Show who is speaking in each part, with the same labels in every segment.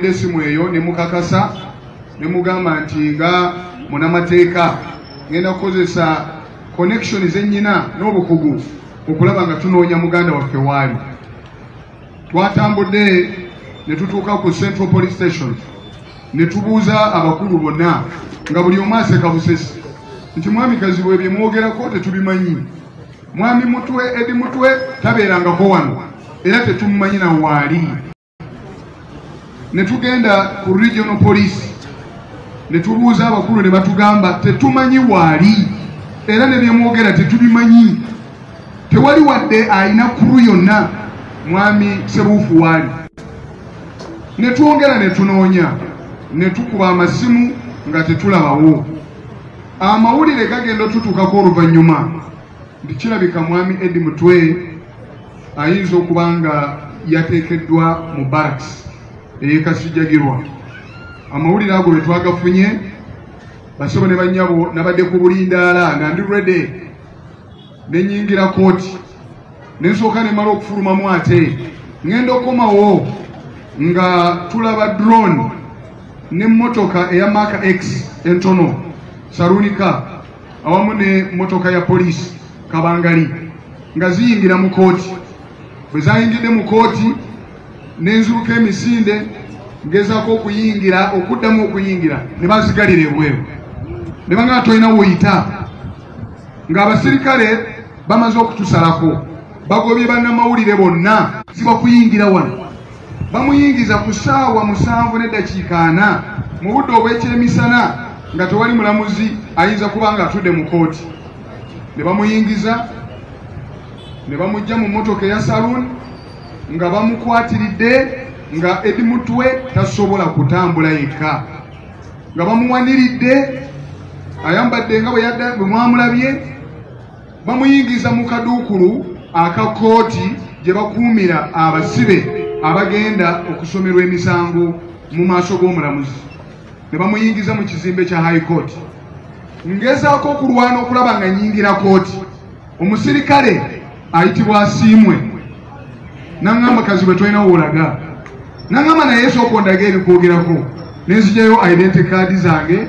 Speaker 1: nawulidde essimu eyo ne mukakasa ne mugamba nti nga munamateeka ngenda kukozesa connection zennyina n'obukugu okulaba nga tunoonya muganda waffe waali. Twatambudde ne tutuuka ku Central Police Station ne tubuuza abakulu bonna nga buli omu aseka busesi nti mwami Kazibwe bye mwogerako tetubimanyi. Mwami Mutwe Edi Mutwe tabeerangako wano era tetumumanyi na waali. Ne tugenda ku Regional Police ne tubuuza abakulu ne batugamba tetumanyi waali era ne bye mwogera tetubimanyi. Tewali wadde alina kuru yonna mwami Sebuufu waali. Ne twongera ne tunoonya ne tukuba amasimu nga tetulabawo. Amawulire gagenda tutuukako oluvannyuma nti kirabika mwami Edi Mutwe ayinza okuba nga yateekeddwa mu barracks ey'Ekasijjagirwa. Amawulire ago bwe twagafunye basebo ne bannyabo nabadde ku bulindaala nga ndi ready ne nnyingira kooti ne nsooka ne mala okufulumamu ate ngenda okomawo nga tulaba drone n'emmotoka eya Mark X entono sarunika awamu n'emmotoka ya poliisi Kabangali nga ziyingira mu kooti. Bwe zayingidde mu kooti n'enzuuka emisinde ngezaako okuddamu okuyingira ne bazigalira ebweru ne banga tolina woyita ng'abasirikale bamaze okutusalako bagobye bannamawulire bonna zibakuyingira wano. Bamuyingiza ku ssaawa 7:40 mu budde obw'ekyemisana nga tewali mulamuzi ayinza kuba nga atudde mu kooti. Ne bamuyingiza ne bamujja mu mmotoka eya saloon nga bamukwatiridde nga Edi Mutwe tasobola kutambula yekka, nga bamuwaniridde ayambadde nga bwe mwamulabye. Bamuyingiza mu kaduukulu aka kooti gye bakuumira abasibe abagenda okusomerwa emisango mu maaso g'omulamuzi. Ne bamuyingiza mu kizimbe kya High Court. Ngezaako okulwana okulaba nga nnyingira kooti. Omusirikale ayitibwa Asiimwe n'aŋŋamba Kazibwe tolina woolaga. N'aŋŋamba naye sooka ondage ebikwogerako. Ne nzijayo identity card zange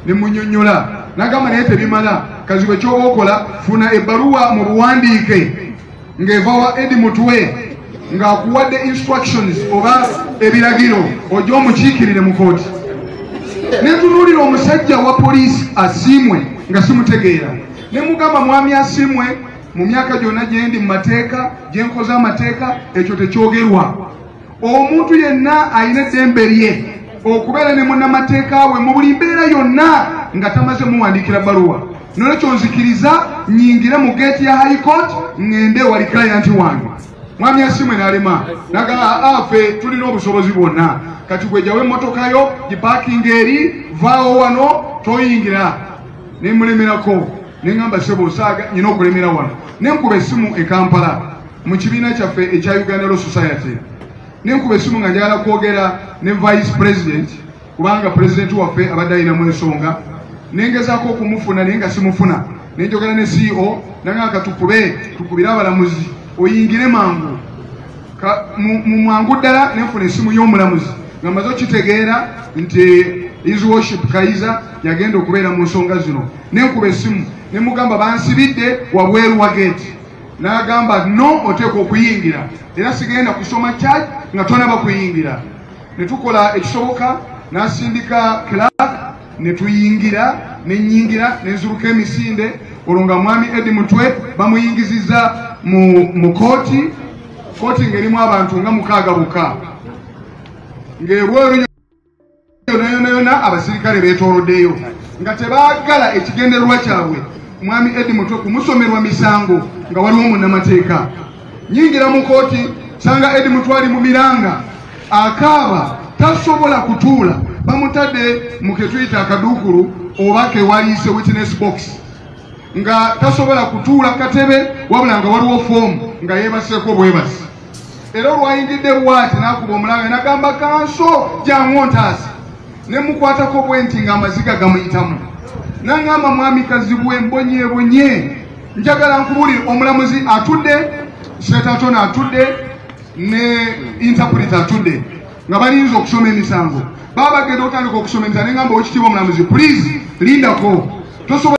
Speaker 1: ne munnyonnyola. N'aŋŋamba naye tebimala. Kazibwe ky'oba okola funa ebbaluwa mu buwandiike ng'eva wa Edi Mutwe ng'akuwadde instructions oba ebiragiro ojja omukiikirire mu kooti. Ne ntunuulira omusajja wa poliisi Asiimwe nga simutegeera. Ne mugamba mwami Asiimwe mu myaka gyonna gye ndi mu mateeka gye nkoze amateeka ekyo tekyogerwa. Omuntu yenna alina eddembe lye okubeera ne munnamateeka we mu buli mbeera yonna nga tamaze muwandiikira bbaluwa. Nolwekyo nzikiriza nnyingire mu geeti ya High Court ngende wali client wange. Mwami Asiimwe n'alema n'agamba ffe tulina obusobozi bwonna kati gwe gyawo emmotoka yo gipaakinga eri vaawo wano toyingira. Ne mulemerako ne ngamba sebo osaaga nyina okulemera wano. Ne nkuba essimu e Kampala mu kibiina kyaffe ekya Uganda Law Society. Ne nkuba essimu nga njagala kwogera ne Vice President kubanga President waffe abadde alinamu ensonga. Nengezaako okumufuna naye nga simufuna. Ne njogera ne CEO nangaka tukubire abalamuzi oyingire mangu mu mwangu ddala. Nenfuna essimu y'omulamuzi nga maze okitegeera nti His Worship Kaiza yagenda okubeera mu nsonga zino. Nenkuba essimu ne mugamba bansibidde wabweru wa gate. N'agamba no oteekwa okuyingira era sigenda kusoma charge nga tonaba kuyingira. Ne tukola ekisoboka n'asindika clerk ne tuyingira ne nnyingira ne nzuluka emisinde. Olwo nga mwami Edi Mutwe bamuyingizizza mu kooti ng'erimu abantu nga 6 bokka. Ng'ebweru yonna abasirikale beetooloddeyo nga tebaagala ekigendererwa kyabwe mwami Edi Mutwe kumusomerwa misango nga waliwo munnamateeka. Nyingira mu kooti sanga Edi Mutwe ali mu miranga akaaba tasobola kutuula. Bamutadde mu ke tuyita akaduukulu oba ke waliise witness box nga tasobola kutuula katebe wabula nga waliwo foomu nga yeebaseeko bwebasi. Era olwayingidde bw'ati n'akuba omulanga n'agamba kanso jangu ntaasa. Ne mukwatako bwenti ng'amaziga gamuyitamu. N'aŋŋamba mwami Kazibwe mbonyeebonye njagala nkubuulire omulamuzi atudde, Setaton atudde ne interpreter atudde. nga balinza okusoma emisango baba bagenda otandika okusoma emisango ne ngamba Oweekitiibwa Omulamuzi please lindako tosobola